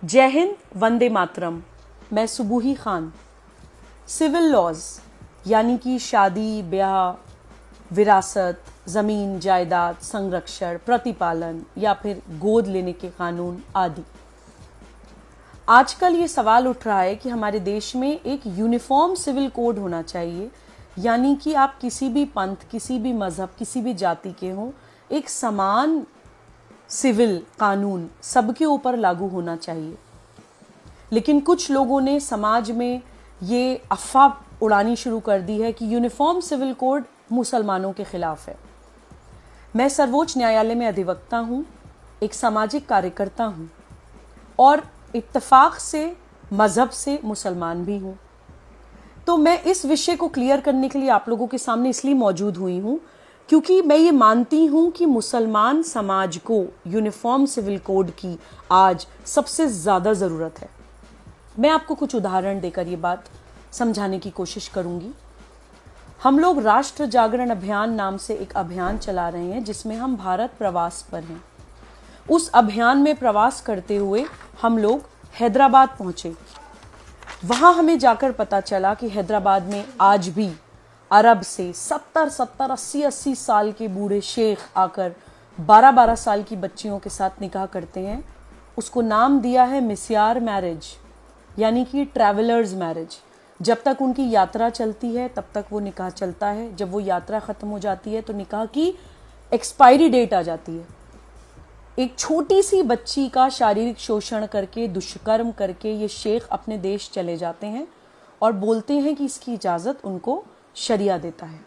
जय हिंद, वंदे मातरम। मैं सुबूही Khan. Civil laws यानी कि शादी, ब्याह, विरासत, ज़मीन जायदाद, संरक्षण, प्रतिपालन या फिर गोद लेने के कानून आदि। आजकल ये सवाल उठ रहा है कि हमारे देश में एक यूनिफॉर्म सिविल कोड होना चाहिए, यानी कि आप किसी भी पंथ, किसी भी मज़हब, किसी भी जाति के हों, एक समान सिविल कानून सबके ऊपर लागू होना चाहिए। लेकिन कुछ लोगों ने समाज में ये अफवाह उड़ानी शुरू कर दी है कि यूनिफॉर्म सिविल कोड मुसलमानों के खिलाफ है। मैं सर्वोच्च न्यायालय में अधिवक्ता हूँ, एक सामाजिक कार्यकर्ता हूँ और इत्तेफाक से मज़हब से मुसलमान भी हूँ। तो मैं इस विषय को क्लियर करने के लिए आप लोगों के सामने इसलिए मौजूद हुई हूँ क्योंकि मैं ये मानती हूँ कि मुसलमान समाज को यूनिफॉर्म सिविल कोड की आज सबसे ज़्यादा ज़रूरत है। मैं आपको कुछ उदाहरण देकर ये बात समझाने की कोशिश करूँगी। हम लोग राष्ट्र जागरण अभियान नाम से एक अभियान चला रहे हैं जिसमें हम भारत प्रवास पर हैं। उस अभियान में प्रवास करते हुए हम लोग हैदराबाद पहुँचे। वहाँ हमें जाकर पता चला कि हैदराबाद में आज भी अरब से 70-70, 80-80 साल के बूढ़े शेख आकर 12-12 साल की बच्चियों के साथ निकाह करते हैं। उसको नाम दिया है मिस्यार मैरिज, यानी कि ट्रैवलर्स मैरिज। जब तक उनकी यात्रा चलती है तब तक वो निकाह चलता है। जब वो यात्रा ख़त्म हो जाती है तो निकाह की एक्सपायरी डेट आ जाती है। एक छोटी सी बच्ची का शारीरिक शोषण करके, दुष्कर्म करके ये शेख अपने देश चले जाते हैं और बोलते हैं कि इसकी इजाज़त उनको शरिया देता है।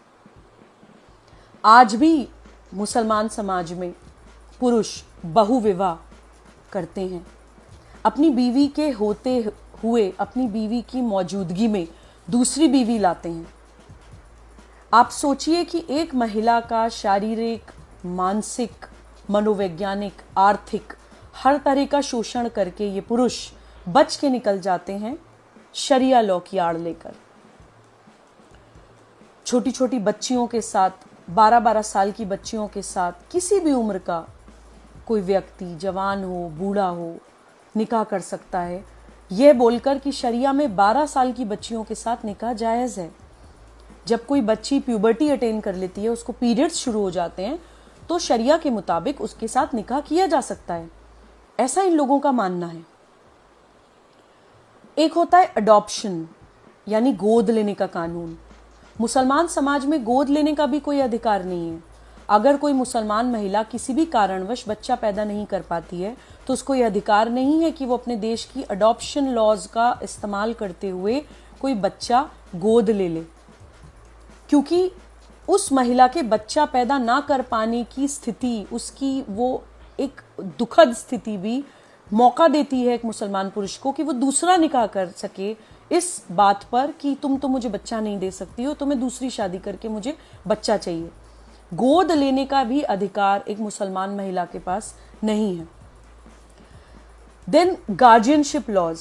आज भी मुसलमान समाज में पुरुष बहुविवाह करते हैं। अपनी बीवी के होते हुए अपनी बीवी की मौजूदगी में दूसरी बीवी लाते हैं। आप सोचिए कि एक महिला का शारीरिक, मानसिक, मनोवैज्ञानिक, आर्थिक हर तरह का शोषण करके ये पुरुष बच के निकल जाते हैं शरिया लॉ की आड़ लेकर। छोटी छोटी बच्चियों के साथ, 12-12 साल की बच्चियों के साथ किसी भी उम्र का कोई व्यक्ति, जवान हो, बूढ़ा हो, निकाह कर सकता है, यह बोलकर कि शरिया में 12 साल की बच्चियों के साथ निकाह जायज़ है। जब कोई बच्ची प्यूबर्टी अटेन कर लेती है, उसको पीरियड्स शुरू हो जाते हैं, तो शरिया के मुताबिक उसके साथ निकाह किया जा सकता है। ऐसा इन लोगों का मानना है। एक होता है अडॉप्शन, यानी गोद लेने का कानून। मुसलमान समाज में गोद लेने का भी कोई अधिकार नहीं है। अगर कोई मुसलमान महिला किसी भी कारणवश बच्चा पैदा नहीं कर पाती है तो उसको ये अधिकार नहीं है कि वो अपने देश की अडॉप्शन लॉज का इस्तेमाल करते हुए कोई बच्चा गोद ले ले, क्योंकि उस महिला के बच्चा पैदा ना कर पाने की स्थिति, उसकी वो एक दुखद स्थिति भी मौका देती है एक मुसलमान पुरुष को कि वो दूसरा निकाह कर सके इस बात पर कि तुम तो मुझे बच्चा नहीं दे सकती हो, तो मैं दूसरी शादी करके मुझे बच्चा चाहिए। गोद लेने का भी अधिकार एक मुसलमान महिला के पास नहीं है। देन गार्जियनशिप लॉज,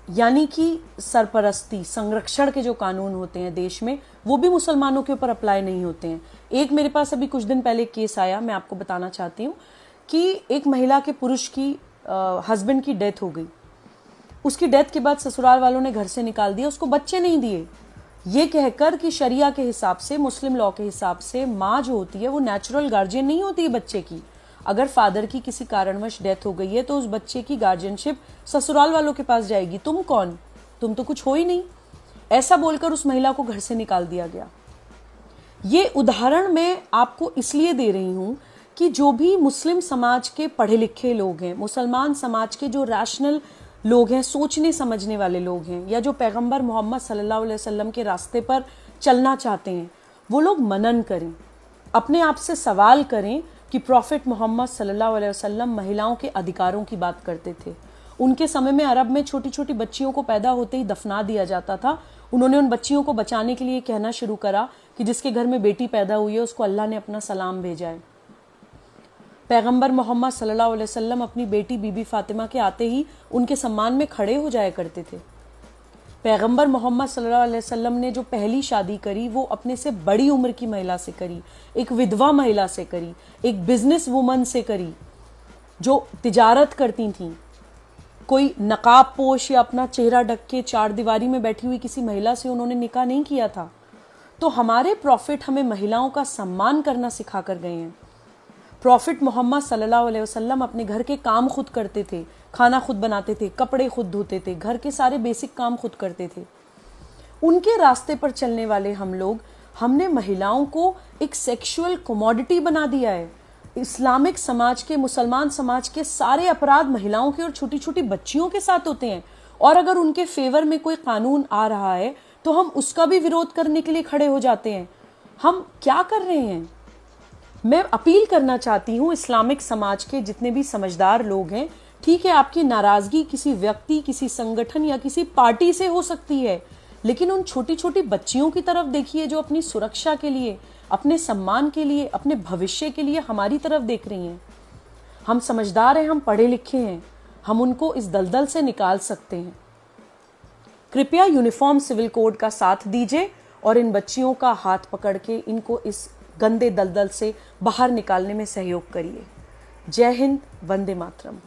यानी कि सरपरस्ती, संरक्षण के जो कानून होते हैं देश में, वो भी मुसलमानों के ऊपर अप्लाई नहीं होते हैं। एक मेरे पास अभी कुछ दिन पहले केस आया, मैं आपको बताना चाहती हूँ कि एक महिला के पुरुष की हस्बैंड की डेथ हो गई। उसकी डेथ के बाद ससुराल वालों ने घर से निकाल दिया, उसको बच्चे नहीं दिए, ये कहकर कि शरिया के हिसाब से, मुस्लिम लॉ के हिसाब से माँ जो होती है वो नेचुरल गार्जियन नहीं होती है बच्चे की। अगर फादर की किसी कारणवश डेथ हो गई है तो उस बच्चे की गार्जियनशिप ससुराल वालों के पास जाएगी। तुम कौन, तुम तो कुछ हो ही नहीं, ऐसा बोलकर उस महिला को घर से निकाल दिया गया। ये उदाहरण मैं आपको इसलिए दे रही हूँ कि जो भी मुस्लिम समाज के पढ़े लिखे लोग हैं, मुसलमान समाज के जो रैशनल लोग हैं, सोचने समझने वाले लोग हैं, या जो पैगंबर मोहम्मद सल्लल्लाहु अलैहि वसल्लम के रास्ते पर चलना चाहते हैं, वो लोग मनन करें, अपने आप से सवाल करें कि प्रॉफिट मोहम्मद सल्लल्लाहु अलैहि वसल्लम महिलाओं के अधिकारों की बात करते थे। उनके समय में अरब में छोटी छोटी बच्चियों को पैदा होते ही दफना दिया जाता था। उन्होंने उन बच्चियों को बचाने के लिए कहना शुरू करा कि जिसके घर में बेटी पैदा हुई है उसको अल्लाह ने अपना सलाम भेजा है। पैगंबर मोहम्मद सल्लल्लाहु अलैहि वसल्लम अपनी बेटी बीबी फातिमा के आते ही उनके सम्मान में खड़े हो जाया करते थे। पैगंबर मोहम्मद सल्लल्लाहु अलैहि वसल्लम ने जो पहली शादी करी वो अपने से बड़ी उम्र की महिला से करी, एक विधवा महिला से करी, एक बिजनेस वुमन से करी जो तिजारत करती थीं। कोई नकाब पोश या अपना चेहरा ढक के चार दीवारी में बैठी हुई किसी महिला से उन्होंने निकाह नहीं किया था। तो हमारे प्रॉफिट हमें महिलाओं का सम्मान करना सिखा कर गए हैं। प्रॉफिट मोहम्मद सल्लल्लाहु अलैहि वसल्लम अपने घर के काम खुद करते थे, खाना खुद बनाते थे, कपड़े खुद धोते थे, घर के सारे बेसिक काम खुद करते थे। उनके रास्ते पर चलने वाले हम लोग, हमने महिलाओं को एक सेक्सुअल कमोडिटी बना दिया है। इस्लामिक समाज के, मुसलमान समाज के सारे अपराध महिलाओं के और छोटी छोटी बच्चियों के साथ होते हैं, और अगर उनके फेवर में कोई कानून आ रहा है तो हम उसका भी विरोध करने के लिए खड़े हो जाते हैं। हम क्या कर रहे हैं? मैं अपील करना चाहती हूँ इस्लामिक समाज के जितने भी समझदार लोग हैं, ठीक है आपकी नाराजगी किसी व्यक्ति, किसी संगठन या किसी पार्टी से हो सकती है, लेकिन उन छोटी छोटी बच्चियों की तरफ देखिए जो अपनी सुरक्षा के लिए, अपने सम्मान के लिए, अपने भविष्य के लिए हमारी तरफ देख रही हैं। हम समझदार हैं, हम पढ़े लिखे हैं, हम उनको इस दलदल से निकाल सकते हैं। कृपया यूनिफॉर्म सिविल कोड का साथ दीजिए और इन बच्चियों का हाथ पकड़ के इनको इस गंदे दलदल से बाहर निकालने में सहयोग करिए। जय हिंद, वंदे मातरम।